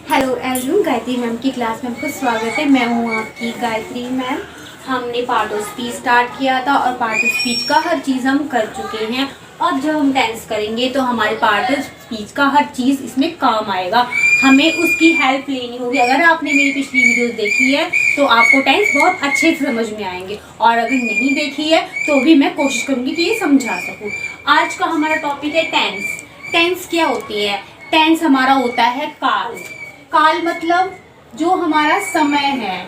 Hello everyone, Gayatri ma'am की class में आपका स्वागत है। मैं हूँ आपकी गायत्री मैम। हमने पार्ट ऑफ स्पीच स्टार्ट किया था और पार्ट ऑफ स्पीच का हर चीज़ हम कर चुके हैं। अब जब हम टेंस करेंगे तो हमारे पार्ट ऑफ स्पीच का हर चीज़ इसमें काम आएगा। हमें उसकी हेल्प लेनी होगी। अगर आपने मेरी पिछली वीडियोस देखी है तो आपको टेंस बहुत अच्छे से समझ में आएंगे, और अगर नहीं देखी है तो भी मैं कोशिश करूँगी कि ये समझा सकूँ। आज का हमारा टॉपिक है टेंस। टेंस क्या होती है? टेंस हमारा होता है काल। काल मतलब जो हमारा समय है,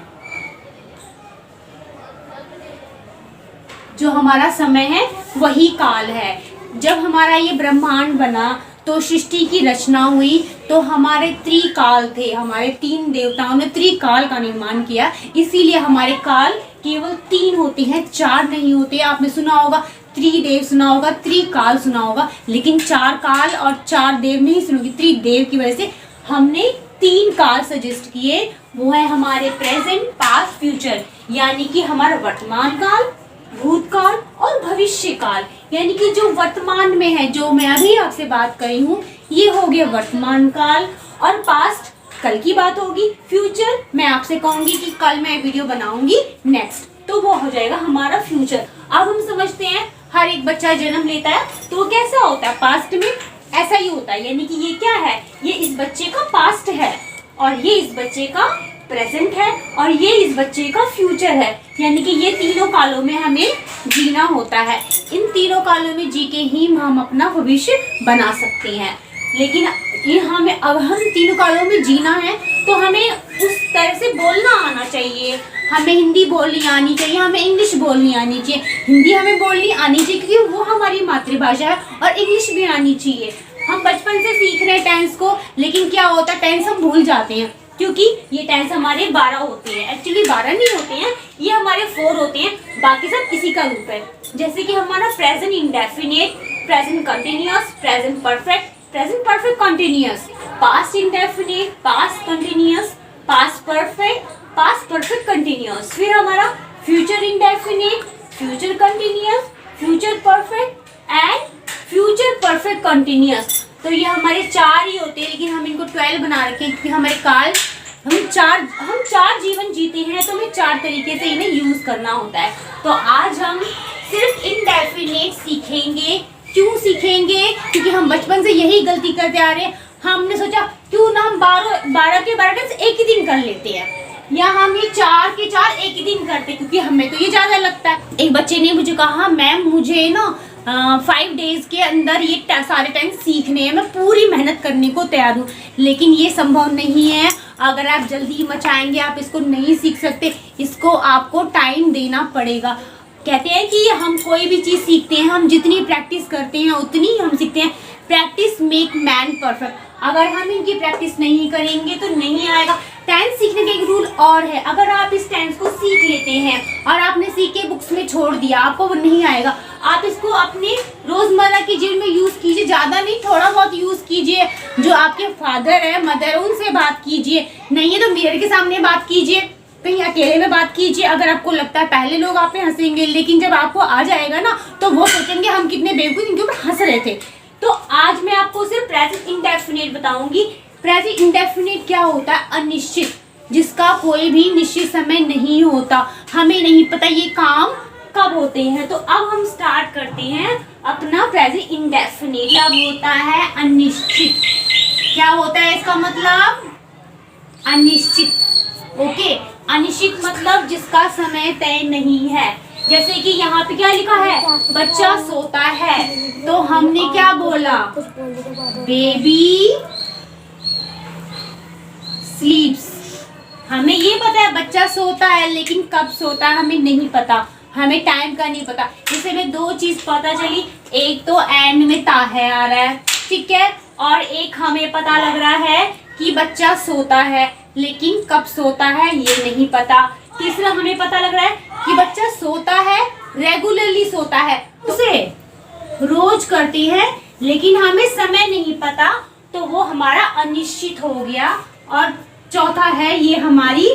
जो हमारा समय है वही काल है। जब हमारा ये ब्रह्मांड बना तो सृष्टि की रचना हुई तो हमारे त्रिकाल थे। हमारे तीन देवताओं ने त्रिकाल का निर्माण किया, इसीलिए हमारे काल केवल 3 होते हैं, 4 नहीं होते। आपने सुना होगा त्रिदेव, सुना होगा त्रिकाल, सुना होगा, लेकिन 4 काल और 4 देव नहीं सुनोगे। त्रिदेव की वजह से हमने 3 काल सजेस्ट किए। वो है हमारे प्रेजेंट, पास्ट, फ्यूचर, यानी कि हमारा वर्तमान काल, भूतकाल और भविष्य काल। यानी कि जो वर्तमान में है, जो मैं अभी आपसे बात कर रही हूँ, ये हो गया वर्तमान काल। और पास्ट कल की बात होगी। फ्यूचर मैं आपसे कहूंगी कि कल मैं वीडियो बनाऊंगी नेक्स्ट, तो वो हो जाएगा हमारा फ्यूचर। अब हम समझते हैं, हर एक बच्चा जन्म लेता है तो कैसा होता है? पास्ट में ऐसा ही होता है। यानी कि ये क्या है? ये इस बच्चे का पास्ट है, और ये इस बच्चे का प्रेजेंट है, और ये इस बच्चे का फ्यूचर है। यानी कि ये तीनों कालों में हमें जीना होता है। इन तीनों कालों में जी के ही हम अपना भविष्य बना सकते हैं। लेकिन ये हमें, अब हम तीनों कालों में जीना है तो हमें उस तरह से बोलना आना चाहिए। हमें हिंदी बोलनी आनी चाहिए, हमें इंग्लिश बोलनी आनी चाहिए। हिंदी हमें बोलनी आनी चाहिए क्योंकि वो हमारी मातृभाषा है, और इंग्लिश भी आनी चाहिए। हम बचपन से सीख रहे हैं टेंस को, लेकिन क्या होता है, टेंस हम भूल जाते हैं, क्योंकि ये टेंस हमारे 12 होते हैं। एक्चुअली 12 नहीं होते हैं, ये हमारे 4 होते हैं, बाकी सब इसी का रूप है। जैसे कि हमारा present indefinite, present continuous, present perfect, present perfect continuous, past indefinite, past continuous, past perfect, past perfect continuous. फिर हमारा future indefinite, future continuous, future perfect and future perfect continuous. तो ये हमारे 4 ही होते हैं, लेकिन हम इनको 12 बना रखे हैं क्योंकि हमारे काल, हम चार जीवन जीते हैं, तो हमें 4 तरीके से इन्हें यूज करना होता है। तो आज हम सिर्फ इंडेफिनिट सीखेंगे। क्यों सीखेंगे? क्योंकि हम बचपन से यही गलती करते आ रहे हैं। हमने सोचा क्यों ना हम 12 के 12 टेंस एक ही दिन कर लेते हैं, या हम ये 4 के 4 एक ही दिन करते, क्योंकि हमें तो ये ज्यादा लगता है। एक बच्चे ने मुझे कहा, मैम मुझे ना 5 डेज के अंदर ये सारे टेंस सीखने हैं, मैं पूरी मेहनत करने को तैयार हूँ, लेकिन ये संभव नहीं है। अगर आप जल्दी मचाएंगे आप इसको नहीं सीख सकते, इसको आपको टाइम देना पड़ेगा। कहते हैं कि हम कोई भी चीज़ सीखते हैं, हम जितनी प्रैक्टिस करते हैं उतनी हम सीखते हैं। Practice make man perfect. अगर हम इनकी प्रैक्टिस नहीं करेंगे तो नहीं आएगा। टेंस सीखने का एक रूल और है, अगर आप इस टेंस को सीख लेते हैं और आपने सीख के बुक्स में छोड़ दिया, आपको वो नहीं आएगा। आप इसको अपने रोजमर्रा की जीवन में यूज कीजिए, ज्यादा नहीं, थोड़ा बहुत यूज कीजिए। जो आपके फादर है, मदर है, उनसे बात कीजिए, नहीं है तो मिरर के सामने बात कीजिए, कहीं अकेले में बात कीजिए। अगर आपको लगता है पहले लोग आप पे हंसेंगे, लेकिन जब आपको आ जाएगा ना तो वो सोचेंगे हम कितने बेवकूफ इनके ऊपर हंस रहे थे। तो आज मैं आपको सिर्फ प्रेजेंट इंडेफिनिट बताऊंगी। प्रेजेंट इंडेफिनिट क्या होता है? अनिश्चित, जिसका कोई भी निश्चित समय नहीं होता। हमें नहीं पता ये काम कब होते हैं। तो अब हम स्टार्ट करते हैं अपना प्रेजेंट इंडेफिनिट। अब होता है अनिश्चित। क्या होता है इसका मतलब? अनिश्चित। ओके, अनिश्चित मतलब जिसका समय तय नहीं है। जैसे कि यहाँ पे क्या लिखा है? बच्चा सोता है, तो हमने क्या बोला? बेबी स्लीप्स। हमें ये पता है बच्चा सोता है, लेकिन कब सोता है हमें नहीं पता, हमें टाइम का नहीं पता। जैसे हमें 2 चीज पता चली, एक तो एंड में ता है आ रहा है, ठीक है, और एक हमें पता लग रहा है कि बच्चा सोता है, लेकिन कब सोता है ये नहीं पता। तीसरा हमें पता लग रहा है कि बच्चा सोता है, रेगुलरली सोता है, उसे रोज करती है, लेकिन हमें समय नहीं पता, तो वो हमारा अनिश्चित हो गया। और चौथा है, ये हमारी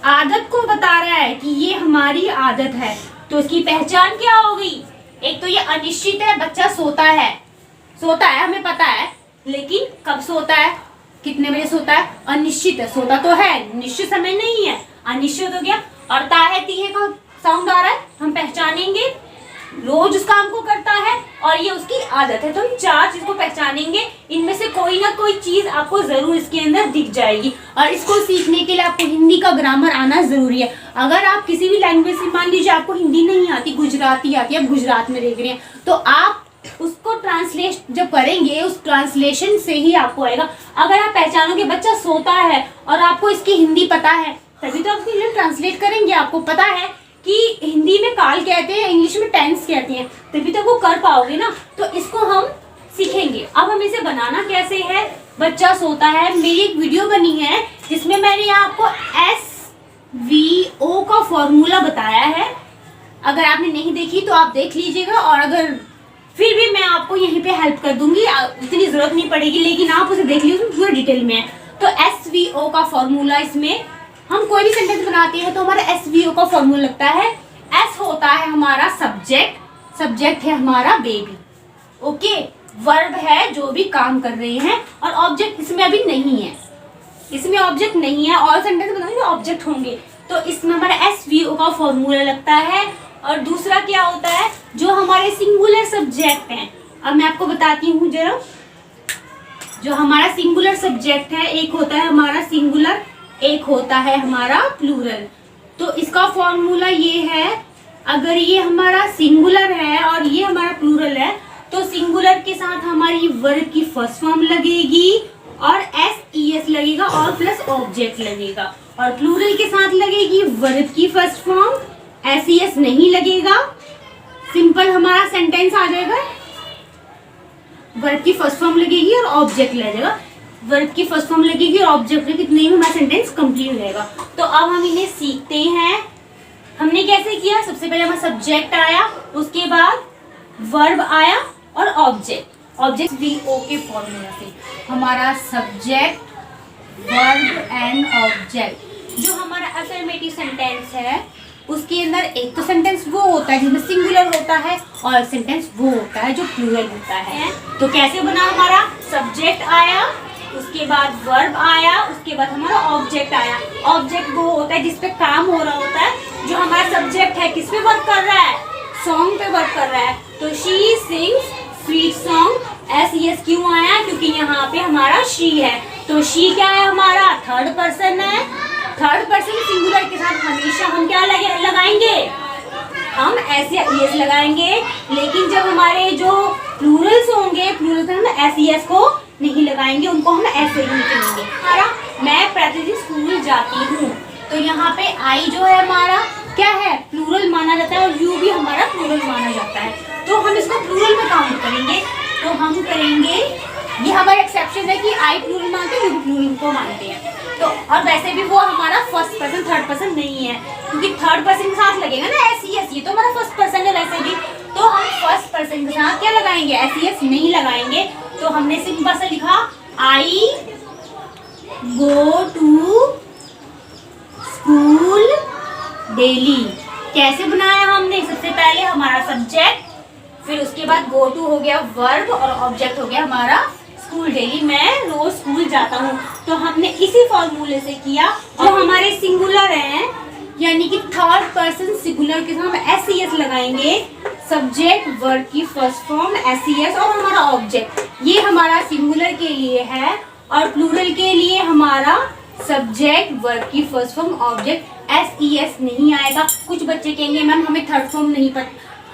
आदत को बता रहा है कि ये हमारी आदत है, तो इसकी पहचान क्या हो गई? एक तो ये अनिश्चित है, बच्चा सोता है हमें पता है, लेकिन कब सोता है कितने बजे सोता है? अनिश्चित है, सोता तो है, निश्चित समय नहीं है, अनिश्चित हो गया। और ताहे तीहे का साउंड आ रहा है, हम पहचानेंगे, रोज उस काम को करता है और ये उसकी आदत है। तो हम 4 चीज को पहचानेंगे, इनमें से कोई ना कोई चीज आपको जरूर इसके अंदर दिख जाएगी। और इसको सीखने के लिए आपको हिंदी का ग्रामर आना जरूरी है। अगर आप किसी भी लैंग्वेज से, मान लीजिए आपको हिंदी नहीं आती, गुजराती आती है, आप गुजरात में देख रहे हैं, तो आप उसको ट्रांसलेट जब करेंगे, उस ट्रांसलेशन से ही आपको आएगा। अगर आप पहचानोगे बच्चा सोता है और आपको इसकी हिंदी पता है, तभी तो आप इसके लिए ट्रांसलेट करेंगे। आपको पता है कि हिंदी में काल कहते हैं, इंग्लिश में टेंस कहते हैं, तभी तो वो कर पाओगे ना। तो इसको हम सीखेंगे। अब हम इसे बनाना कैसे है? बच्चा सोता है, मेरी एक वीडियो बनी है जिसमें मैंने आपको SVO का फॉर्मूला बताया है। अगर आपने नहीं देखी तो आप देख लीजिएगा, और अगर फिर भी मैं आपको यहीं पे हेल्प कर दूंगी, इतनी जरूरत नहीं पड़ेगी, लेकिन आप उसे देख लीजिए, पूरा डिटेल में है। तो SVO का फॉर्मूला, इसमें हम कोई भी सेंटेंस बनाते हैं तो हमारा SVO का फॉर्मूला लगता है। S होता है हमारा सब्जेक्ट, सब्जेक्ट है हमारा बेबी, ओके। वर्ब है जो भी काम कर रहे हैं, और ऑब्जेक्ट इसमें अभी नहीं है, इसमें ऑब्जेक्ट नहीं है, और सेंटेंस बनाएंगे ऑब्जेक्ट होंगे। तो इसमें हमारा SVO का फॉर्मूला लगता है। और दूसरा क्या होता है? जो हमारे सिंगुलर सब्जेक्ट हैं, अब मैं आपको बताती हूँ जरा। जो हमारा सिंगुलर सब्जेक्ट है, एक होता है हमारा सिंगुलर, एक होता है हमारा प्लूरल। तो इसका फॉर्मूला ये है, अगर ये हमारा सिंगुलर है और ये हमारा प्लूरल है, तो सिंगुलर के साथ हमारी वर्ब की फर्स्ट फॉर्म लगेगी और SES लगेगा और प्लस ऑब्जेक्ट लगेगा। और प्लूरल के साथ लगेगी वर्ब की फर्स्ट फॉर्म, SES नहीं लगेगा, सिंपल हमारा सेंटेंस आ जाएगा। वर्ब की फर्स्ट फॉर्म लगेगी और ऑब्जेक्ट लगेगा, वर्ब की फर्स्ट फॉर्म लगेगी और ऑब्जेक्ट लगेगी, इतने में हमारा सेंटेंस कंप्लीट हो जाएगा। तो अब हम इन्हें सीखते हैं। हमने कैसे किया? सबसे पहले हमारा सब्जेक्ट आया, उसके बाद वर्ब आया और ऑब्जेक्ट। ऑब्जेक्ट VO के फॉर्मूला से हमारा सब्जेक्ट, वर्ब एंड ऑब्जेक्ट। जो हमारा अफर्मेटिव सेंटेंस है, उसके अंदर एक तो सेंटेंस वो होता है जिसमें सिंगुलर होता है, और एक सेंटेंस वो होता है जो प्लूरल होता है। तो कैसे बना? हमारा सब्जेक्ट आया, उसके बाद वर्ब आया, उसके बाद हमारा ऑब्जेक्ट आया। ऑब्जेक्ट वो होता है जिस पे काम हो रहा होता है। जो हमारा सब्जेक्ट है किस पे वर्क कर रहा है? सॉन्ग पे वर्क कर रहा है। तो she sings sweet song, SES क्यों आया? क्योंकि यहाँ पे हमारा शी है। तो शी क्या है? हमारा थर्ड पर्सन है। थर्ड पर्सन सिंगुलर के साथ हमेशा हम क्या लगाएंगे? हम SES लगाएंगे। लेकिन जब हमारे जो प्लूरल्स होंगे, प्लूरल्स हम SES को नहीं लगाएंगे, उनको हम ऐसे ही लिखेंगे। हमारा मैं प्रतिदिन स्कूल जाती हूँ, तो यहाँ पे I जो है हमारा क्या है? प्लूरल माना जाता है, और U भी हमारा प्लूरल माना जाता है। तो हम इसको प्लूरल में काउंट करेंगे। तो हम करेंगे, ये हमारा एक्सेप्शन है कि I प्लूरल मानते हैं, U प्लूरल को मानते हैं। तो और वैसे भी वो हमारा फर्स्ट पर्सन थर्ड पर्सन नहीं है, क्योंकि थर्ड पर्सन के साथ लगेगा ना SES, ये तो हमारा फर्स्ट पर्सन है वैसे भी। तो हम फर्स्ट पर्सन के साथ क्या लगाएंगे? SES नहीं लगाएंगे। तो हमने सिंपल सा लिखा I go to school daily. कैसे बनाया हमने? सबसे पहले हमारा सब्जेक्ट, फिर उसके बाद गो टू हो गया वर्ब, और ऑब्जेक्ट हो गया हमारा स्कूल डेली। मैं रोज स्कूल जाता हूँ। तो हमने इसी फॉर्मूले से किया। और हमारे सिंगुलर हैं, यानी कि थर्ड पर्सन सिंगुलर के साथ हम SES लगाएंगे। सब्जेक्ट, वर्ब की फर्स्ट फॉर्म, SES और हमारा ऑब्जेक्ट। ये हमारा सिंगुलर के लिए है, और प्लूरल के लिए हमारा सब्जेक्ट, वर्ब की फर्स्ट फॉर्म, ऑब्जेक्ट, SES नहीं आएगा। कुछ बच्चे कहेंगे मैम हमें थर्ड फॉर्म नहीं पता,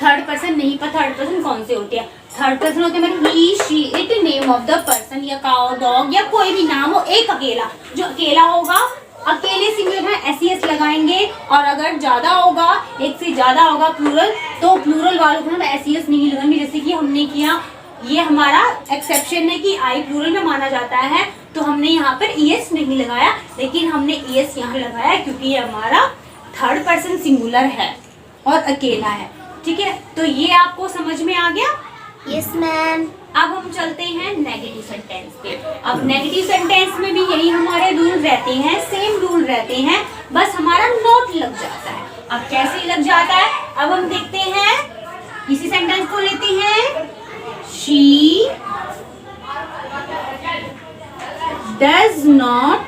थर्ड पर्सन नहीं पता। थर्ड पर्सन कौन से होते हैं? थर्ड पर्सन होते हैं he, she, it, name of the person, या काउ, डॉग, या कोई भी नाम हो, एक अकेला। जो अकेला होगा, अकेले सिंगुलर में SES लगाएंगे, और अगर ज्यादा होगा, एक से ज्यादा होगा प्लूरल, तो प्लूरल वालों को हम SES नहीं लगाएंगे, जैसे कि हमने किया। ये हमारा एक्सेप्शन है कि I प्लूरल में माना जाता है, तो हमने यहाँ पर ES नहीं लगाया, लेकिन हमने ES यहाँ लगाया क्योंकि ये हमारा थर्ड पर्सन सिंगुलर है और अकेला है। ठीक है, तो ये आपको समझ में आ गया? Yes ma'am. अब हम चलते हैं नेगेटिव सेंटेंस पे। अब नेगेटिव सेंटेंस में भी यही हमारे रूल रहते हैं, सेम रूल रहते हैं, बस हमारा नोट लग जाता है। अब कैसे लग जाता है? अब हम देखते हैं, इसी सेंटेंस को लेते हैं। She डज नॉट,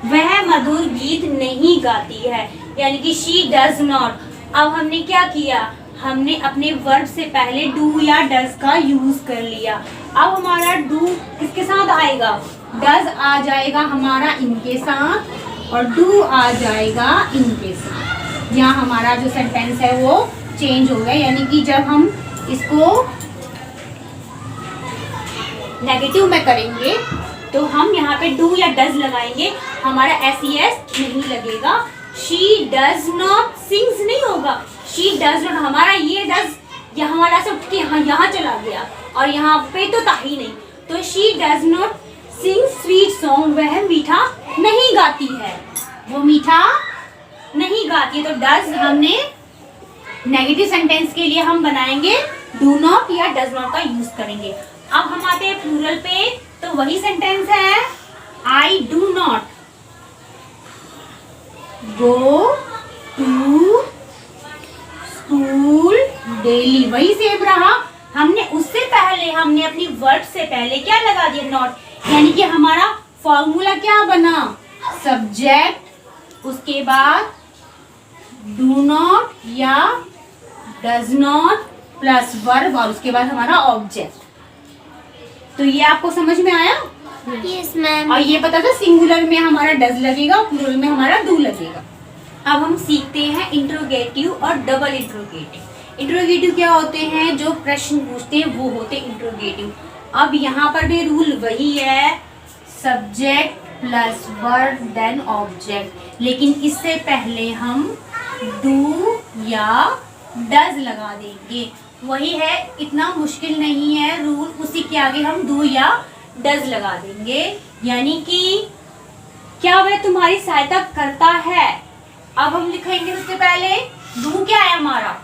वह मधुर गीत नहीं गाती है, यानी कि शी डज नॉट। अब हमने क्या किया, हमने अपने वर्ब से पहले डू या डज का यूज कर लिया। अब हमारा डू किसके साथ आएगा, डज आ जाएगा हमारा इनके साथ और डू आ जाएगा इनके साथ। यहाँ हमारा जो सेंटेंस है वो चेंज हो गया, यानी कि जब हम इसको नेगेटिव में करेंगे तो हम यहाँ पे डू या डज लगाएंगे, हमारा SES नहीं लगेगा। शी डज नॉट सिंग्स नहीं होगा, शी डज नॉट, हमारा ये डज या हमारा से उठ के यहाँ चला गया और यहाँ पे तो था ही नहीं, तो she does not sing sweet song, वह मीठा नहीं गाती है, वो मीठा नहीं गाती है। तो डज हमने नेगेटिव सेंटेंस के लिए हम बनाएंगे डू नॉट या डज नॉट का यूज करेंगे। अब हम आते हैं प्लूरल पे, तो वही सेंटेंस है I do not go to school daily, वही सेम रहा। हमने उससे पहले हमने अपनी वर्ब से पहले क्या लगा दिया, नॉट, यानी कि हमारा फॉर्मूला क्या बना, सब्जेक्ट, उसके बाद डू नॉट या डज नॉट प्लस वर्ब और उसके बाद हमारा ऑब्जेक्ट। तो ये आपको समझ में आया? Yes ma'am. और ये पता था सिंगुलर में हमारा डज लगेगा, प्लूरल में हमारा डू लगेगा। अब हम सीखते हैं इंट्रोगेटिव और डबल इंट्रोगेटिव। इंट्रोगेटिव क्या होते हैं, जो प्रश्न पूछते हैं वो होते हैं इंट्रोगेटिव। अब यहाँ पर भी रूल वही है, subject plus verb then object, लेकिन इससे पहले हम डू या डज लगा देंगे। वही है, इतना मुश्किल नहीं है रूल, उसी के आगे हम डू या डज लगा देंगे, यानी कि क्या वह तुम्हारी सहायता करता है। अब हम लिखेंगे सबसे पहले डू क्या है हमारा,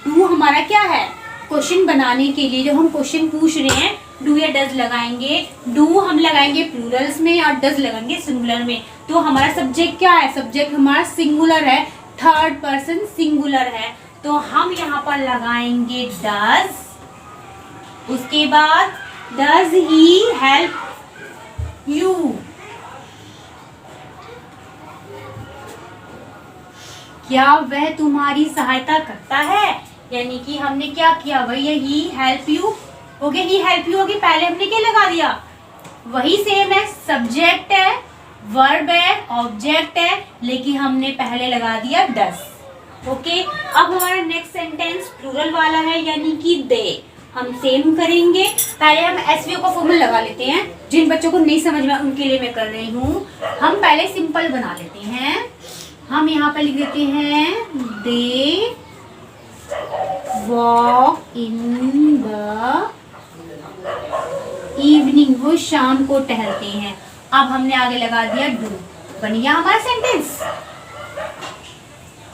डू हमारा क्या है, क्वेश्चन बनाने के लिए जो हम क्वेश्चन पूछ रहे हैं डू या डज लगाएंगे। डू हम लगाएंगे प्लूरल्स में और डज लगाएंगे सिंगुलर में। तो हमारा सब्जेक्ट क्या है, सब्जेक्ट हमारा सिंगुलर है, थर्ड पर्सन सिंगुलर है, तो हम यहाँ पर लगाएंगे डज। उसके बाद डज ही हेल्प यू, क्या वह तुम्हारी सहायता करता है, यानी कि हमने क्या किया, वही है ही हेल्प यू हो गया। ही हेल्प यू होगी, पहले हमने क्या लगा दिया, वही सेम है, सब्जेक्ट है, वर्ब है, ऑब्जेक्ट है, लेकिन हमने पहले लगा दिया डज। ओके, अब हमारा नेक्स्ट सेंटेंस प्लूरल वाला है, यानी कि दे। हम सेम करेंगे, पहले हम SVO का फॉर्मूला लगा लेते हैं। जिन बच्चों को नहीं समझ में उनके लिए मैं कर रही हूँ। हम पहले सिंपल बना लेते हैं, हम यहाँ पर लिख देते हैं they walk in the evening, वो शाम को टहलते हैं। अब हमने आगे लगा दिया डू, बन गया हमारा सेंटेंस,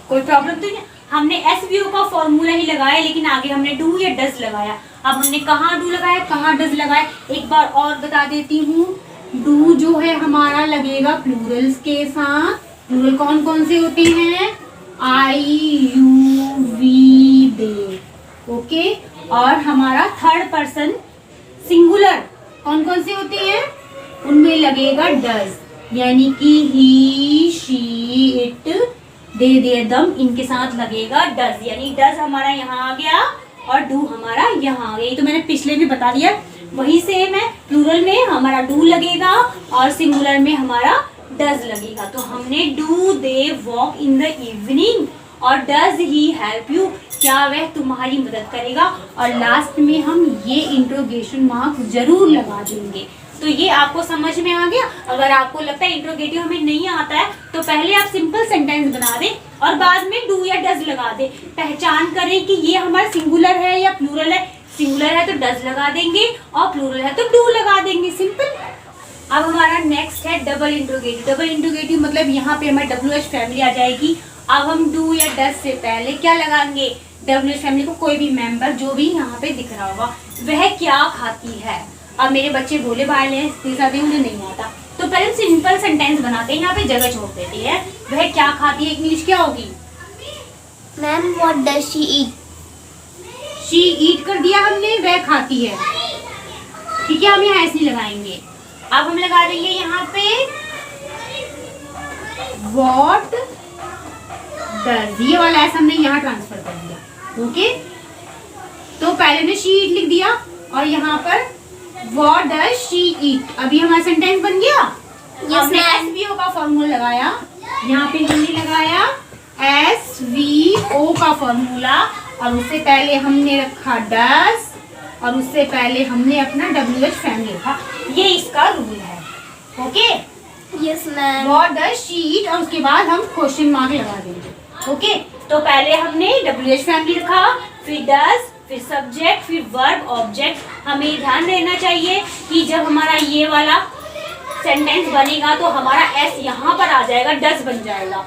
कोई प्रॉब्लम तो नहीं। हमने SVO का फॉर्मूला ही लगाया, लेकिन आगे हमने डू या डज लगाया। अब हमने कहाँ डू लगाया, कहाँ डज लगाया, एक बार और बता देती हूँ। डू जो है हमारा लगेगा प्लूरल्स के साथ। प्लूरल कौन कौन से होते हैं, आई यू वी दे, ओके। और हमारा थर्ड पर्सन सिंगुलर कौन कौन से होते हैं, उनमें लगेगा डज, यानी कि ही शी इट दे देयर दम, इनके साथ लगेगा डज, यानी डज हमारा यहाँ आ गया और डू हमारा यहाँ आ गया। तो मैंने पिछले भी बता दिया, वही सेम है, प्लूरल में हमारा डू लगेगा और सिंगुलर में हमारा डज लगेगा। तो हमने do they walk in the evening और डज ही हेल्प यू, क्या वह तुम्हारी मदद करेगा, और लास्ट में हम ये इंट्रोगेशन मार्क्स जरूर लगा देंगे। तो ये आपको समझ में आ गया। अगर आपको लगता है इंट्रोगेटिव हमें नहीं आता है तो पहले आप सिंपल सेंटेंस बना दें और बाद में डू या डज लगा दें। पहचान करें कि ये हमारा सिंगुलर है या प्लूरल है। सिंगुलर है तो डज लगा देंगे और प्लूरल है तो डू लगा देंगे, सिंपल। अब हमारा नेक्स्ट है डबल इंट्रोगेटिव। डबल इंट्रोगेटिव मतलब यहाँ पे हमारी WH फैमिली आ जाएगी। अब हम डू या डज से पहले क्या लगाएंगे, WH फैमिली को कोई भी मेंबर जो भी यहाँ पे दिख रहा होगा, वह क्या खाती है। अब मेरे बच्चे भोले भाले हैं, उन्हें नहीं आता, तो पहले सिंपल सेंटेंस बनाते हैं, यहाँ पे जगह छोड़ देते हैं। वह क्या खाती है, इंग्लिश क्या होगी ma'am, what does she eat. She eat कर दिया हमने, वह खाती है, ठीक है। हम यहाँ ऐसे लगाएंगे। अब हम लगा देंगे यहाँ पे व्हाट डज, ये वाला एस हमने यहाँ ट्रांसफर कर दिया। ओके, तो पहले ने शी ईट लिख दिया और यहाँ पर व्हाट डज शी ईट। अभी हमारा सेंटेंस बन गया। हमने एसवीओ का फॉर्मूला लगाया, यहाँ पे हमने लगाया एसवीओ का फॉर्मूला, और उससे पहले हमने रखा डज, और उससे पहले हमने अपना WH फैमिली रखा। ये इसका रूल है। Okay, yes ma'am. What does she eat, और उसके बाद हम क्वेश्चन मार्क लगा देंगे। ओके, तो पहले हमने WH फैमिली रखा, फिर डज, फिर सब्जेक्ट, फिर वर्ब, ऑब्जेक्ट। हमें ध्यान रहना चाहिए कि जब हमारा ये वाला सेंटेंस बनेगा तो हमारा एस यहाँ पर आ जाएगा, डज बन जाएगा।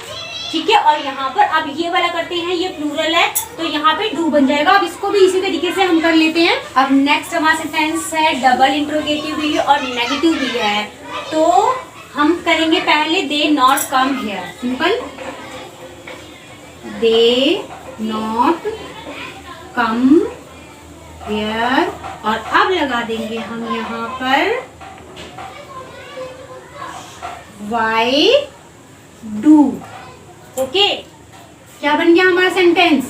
ठीक है, और यहाँ पर अब ये वाला करते हैं, ये प्लूरल है तो यहाँ पे डू बन जाएगा। अब इसको भी इसी तरीके से हम कर लेते हैं। अब नेक्स्ट हमारा सेंटेंस है डबल इंट्रोगेटिव भी है और नेगेटिव भी है, तो हम करेंगे पहले they not come here. Simple, they not come here, और अब लगा देंगे हम यहाँ पर वाई डू। ओके, क्या बन गया हमारा sentence?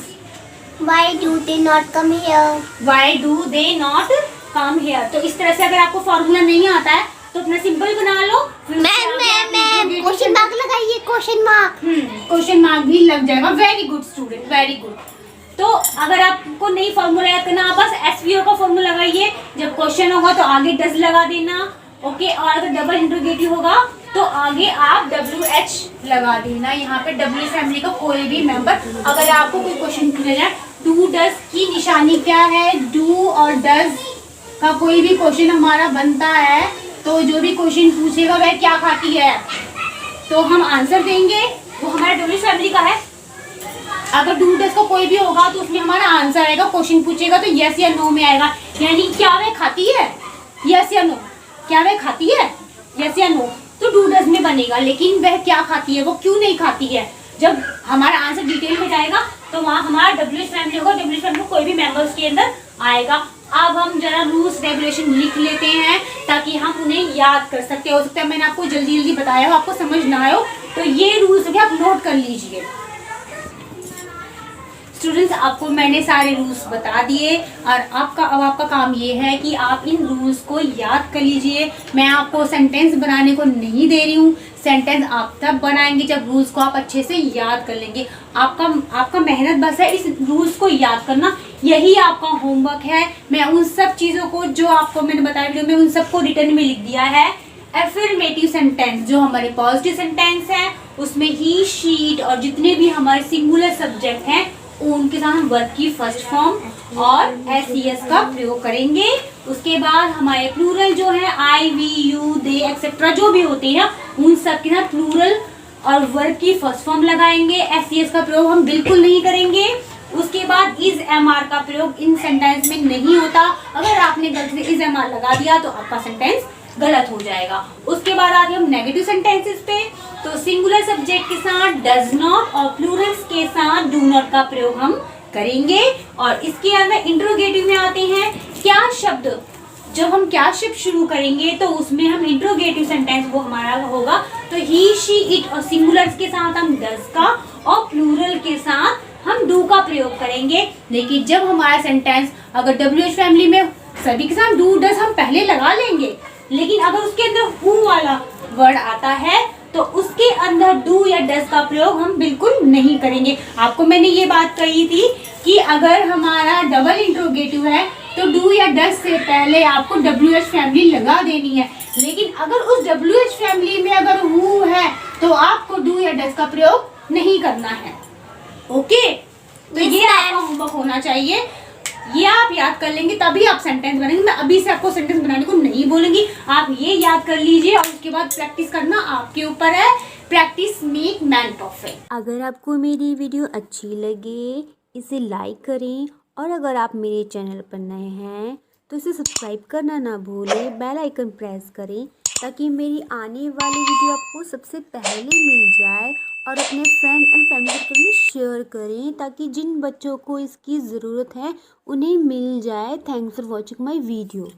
Why do they not come here? Why do they not come here. तो इस तरह से अगर आपको फॉर्मूला नहीं आता है तो अपना सिंपल बना लो। मैम क्वेश्चन मार्क लगाइए, क्वेश्चन मार्क। क्वेश्चन मार्क भी लग जाएगा। Very good student, very good. तो अगर आपको नहीं फॉर्मूला याद करना, आप बस एसवीओ का फॉर्मूला लगाइए। जब क्वेश्चन होगा तो आगे डज लगा देना। ओके, और अगर डबल इंट्रोगेटिव होगा तो आगे आप WH लगा देना। यहाँ पे WH फैमिली का कोई भी मेंबर। अगर आपको कोई क्वेश्चन पूछा जाए डू डज की निशानी क्या है, डू और डज का कोई भी क्वेश्चन हमारा बनता है तो जो भी क्वेश्चन पूछेगा वह क्या खाती है, तो हम आंसर देंगे, वो हमारा WH फैमिली का है। अगर डू डज का कोई भी होगा तो उसमें हमारा आंसर आएगा। क्वेश्चन पूछेगा तो यस या नो में आएगा, यानी क्या वह खाती है, यस या नो, क्या वह खाती है, यस या नो, तो डू डज में बनेगा। लेकिन वह क्या खाती है, वो क्यों नहीं खाती है, जब हमारा आंसर डिटेल में जाएगा तो वहाँ हमारा WH फैमिली होगा। WH फैमिली कोई भी मेंबर्स के अंदर आएगा। अब हम जरा रूल्स रेगुलेशन लिख लेते हैं ताकि हम उन्हें याद कर सकते। हो सकता है मैंने आपको जल्दी जल्दी बताया हो, आपको समझ ना आए हो, तो ये रूल्स भी आप नोट कर लीजिए। स्टूडेंट्स, आपको मैंने सारे रूल्स बता दिए और अब आपका काम ये है कि आप इन रूल्स को याद कर लीजिए। मैं आपको सेंटेंस बनाने को नहीं दे रही हूँ। सेंटेंस आप तब बनाएंगे जब रूल्स को आप अच्छे से याद कर लेंगे। आपका मेहनत बस है इस रूल्स को याद करना, यही आपका होमवर्क है। मैं उन सब चीज़ों को जो आपको मैंने बताया वीडियो में, उन सबको रिटर्न में लिख दिया है। एफर्मेटिव सेंटेंस जो हमारे पॉजिटिव सेंटेंस हैं उसमें ही, शी, इट और जितने भी हमारे सिंगुलर सब्जेक्ट हैं उनके साथ हम वर्ब की फर्स्ट फॉर्म और एस का प्रयोग करेंगे। उसके बाद हमारे प्लूरल जो है आई, वी, यू, दे एक्सेट्रा जो भी होते हैं उन सब के साथ प्लूरल और वर्ब की फर्स्ट फॉर्म लगाएंगे। एस का प्रयोग हम बिल्कुल नहीं करेंगे। उसके बाद इज MR का प्रयोग इन सेंटेंस में नहीं होता। अगर आपने गलती से इज MR लगा दिया तो आपका सेंटेंस गलत हो जाएगा। उसके बाद आगे हम नेगेटिव सेंटेंसेस पे, तो सिंगुलर सब्जेक्ट के साथ डज नॉट और प्लूरल्स के साथ डू नॉट का प्रयोग हम करेंगे। और इसके अंदर इंट्रोगेटिव में आते हैं क्या शब्द। जब हम क्या शब्द शुरू करेंगे तो उसमें हम इंट्रोगेटिव सेंटेंस वो हमारा होगा, तो ही, शी, इट और सिंगुलर्स के साथ हम डज का और प्लूरल के साथ हम डू का प्रयोग करेंगे। लेकिन जब हमारा सेंटेंस अगर WH फैमिली में सभी के साथ डू डज हम पहले लगा लेंगे, लेकिन अगर उसके अंदर हु वाला वर्ड आता है तो उसके अंदर डू या डज का प्रयोग हम बिल्कुल नहीं करेंगे। आपको मैंने ये बात कही थी कि अगर हमारा डबल इंट्रोगेटिव है तो डू या डज से पहले आपको WH फैमिली लगा देनी है। लेकिन अगर उस WH फैमिली में अगर हु है तो आपको डू या डज का प्रयोग नहीं करना है। ओके, तो ये आपका होमवर्क होना चाहिए। ये आप याद कर लेंगे तभी आप सेंटेंस बनेंगे। मैं अभी से आपको सेंटेंस बनाने को नहीं बोलूंगी, आप ये याद कर लीजिए और उसके बाद प्रैक्टिस करना आपके ऊपर है। Practice make man perfect. अगर आपको मेरी वीडियो अच्छी लगे इसे लाइक करें, और अगर आप मेरे चैनल पर नए हैं तो इसे सब्सक्राइब करना ना भूलें, बेल आइकन प्रेस करें ताकि मेरी आने वाली वीडियो आपको सबसे पहले मिल जाए। और अपने फ्रेंड एंड फैमिली सर्कल में शेयर करें ताकि जिन बच्चों को इसकी ज़रूरत है उन्हें मिल जाए। Thanks for watching my video.